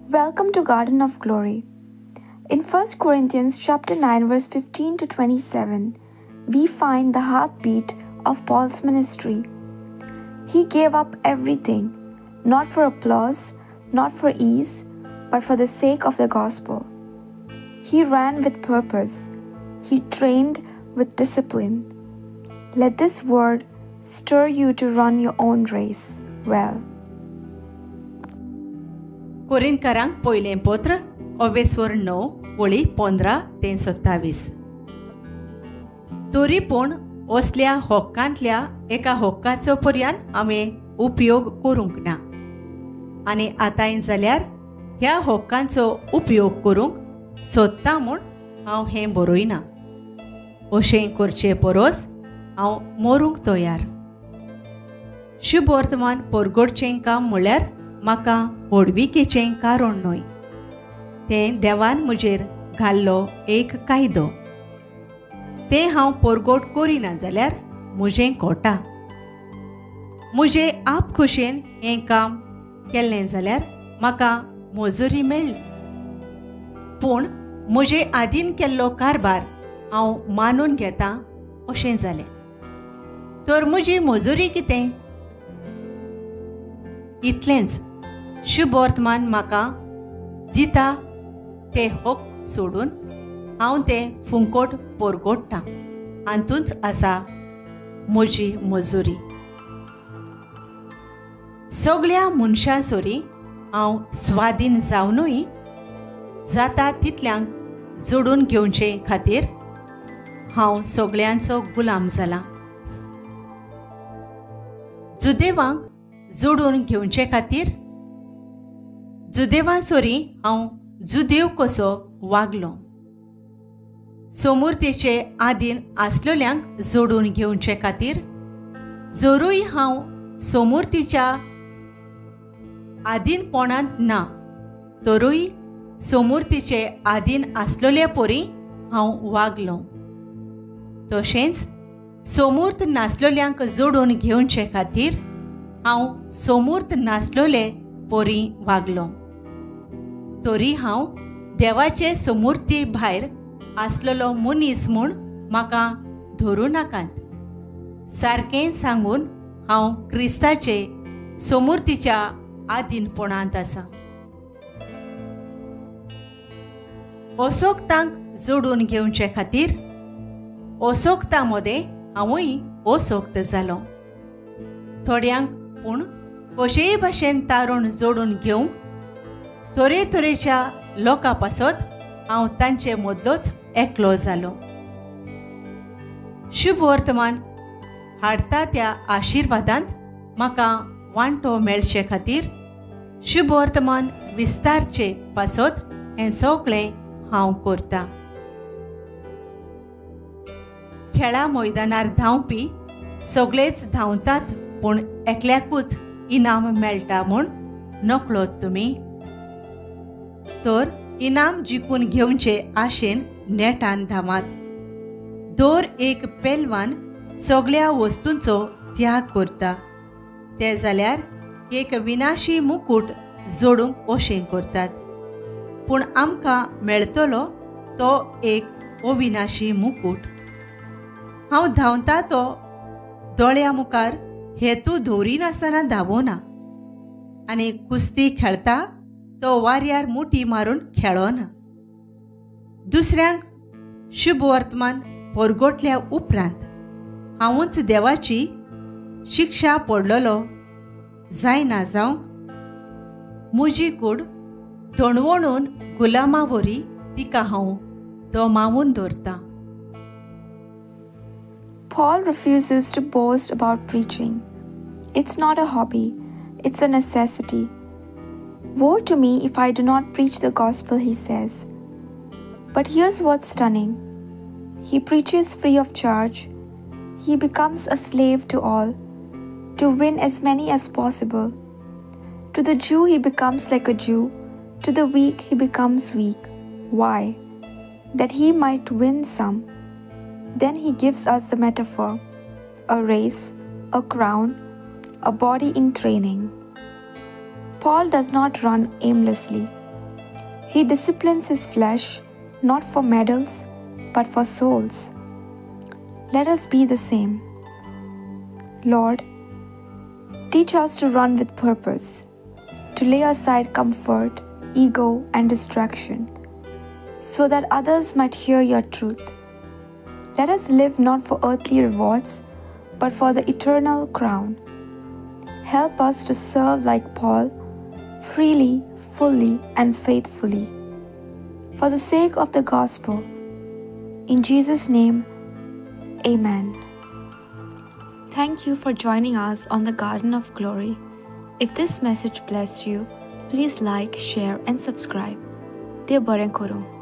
Welcome to Garden of Glory. In 1 Corinthians chapter 9 verse 15 to 27, we find the heartbeat of Paul's ministry. He gave up everything, not for applause, not for ease, but for the sake of the gospel. He ran with purpose. He trained with discipline. Let this word stir you to run your own race well. कोरिंथकारांक पयलें पत्र 9 वळी 15 ते 27. तरी पूण असल्या हक्कांतल्या एका हक्काचो पर्यान हांवें उपयोग करूंक ना आनी आतां जाल्यार ह्या हक्कांचो उपयोग करूंक सोदता म्हूण हांव हें बरयना. अशें करचे परस हांव मरूंक तयार. शुभ वर्तमान परगडचें काम म्हळ्यार म्हाका ओडविकेचें कारण न्हय. तें देवान म्हजेर घाल्लो एक कायदो. तें हांव परगट करिना जाल्यार म्हजें खोटा. म्हजे आप खोशेन हें काम केल्लें जाल्यार म्हाका मजुरी मेळ्ळी. पूण म्हजे आदीन केल्लो कारबार हांव मानून घेतां अशें जालें. तर म्हजी मजुरी कितें? इतलेंच. शुभ वर्तमान म्हाका दिता तें हक सोडून हांव तें फुंकट परगडटां. हातूंच आसा म्हजी मजुरी. सगळ्या मनशां सोरी हांव स्वाधीन जावनूय जाता तितल्यांक जोडून घेवचे खातीर हांव सगळ्यांचो गुलाम जाला. जुदेवांक जोडून घेवचे खातीर जुदेवां सोरी हांव जुदेव कसो वागलो. समूर्तीचे आदीन आसलेल्यांक जोडून घेवचे खातीर जरूय हांव समूर्तीच्या आदीनपणांत ना, तरूय समूर्तीचे आदीन आसलेले परी हांव वागलो. तशेंच समूर्त नासलेल्यांक जोडून घेवचे खातीर हांव समूर्त नासलेले परी वागलो. तरी हांव देवाचे समूर्ती भायर आसलेलो मनीस म्हूण म्हाका धरूं नाकात. सारकें सांगून हांव क्रिस्ताचे समूर्तीच्या आदीनपणांत आसा. असोक्तांक जोडून घेवचे खातीर असोक्ता मदें हांवूय असोक्त जालो. थोड्यांक पूण कशेय भाशेन तारून जोडून घेवंक तरेतरेच्या लोकां पासत हांव तांचे मदलोच एकलो जालो. शुभ वर्तमान हाडटा त्या आशिर्वादांत म्हाका वांटो मेळचे खातीर शुभ वर्तमान विस्तारचे पासत हें सगळें हांव करतां. खेळा मैदानार धांवपी सगळेच धांवतात पूण एकल्याकूच इनाम मेळटा म्हूण नकळोत तुमी. तर इनाम जिखून घेवचे आशेन नेटान धांवात. दर एक पेलवान सगळ्या वस्तूंचो त्याग करता. ते जाल्यार एक विनाशी मुकूट जोडूंक अशें करतात. पूण आमकां मेळटलो तो एक अविनाशी मुकूट. हांव धांवता तो दोळ्या मुखार हेतू दवरिनासतना धांवना आनी कुस्ती खेळटा तो वाऱ्यार मुठी मारून खेळना. दुसऱ्यांक शुभ वर्तमान परगटल्या उपरांत हांवूच देवाची शिक्षा पडलेलो जायना जावंक म्हजी कूड धणवणून गुलामावरी तिका हांव दोमावून दवरतां. Paul refuses to boast about preaching. It's not a hobby, it's a necessity. Woe to me if I do not preach the gospel, he says. But here's what's stunning. He preaches free of charge. He becomes a slave to all, to win as many as possible. To the Jew, he becomes like a Jew. To the weak, he becomes weak. Why? That he might win some. Then he gives us the metaphor, a race, a crown, a body in training. Paul does not run aimlessly. He disciplines his flesh not for medals but for souls. Let us be the same. Lord, teach us to run with purpose, to lay aside comfort, ego, and distraction, so that others might hear your truth. Let us live not for earthly rewards, but for the eternal crown. Help us to serve like Paul, freely, fully, and faithfully, for the sake of the gospel. In Jesus' name, amen. Thank you for joining us on the Garden of Glory. If this message blessed you, please like, share, and subscribe. Dear Barenkoro.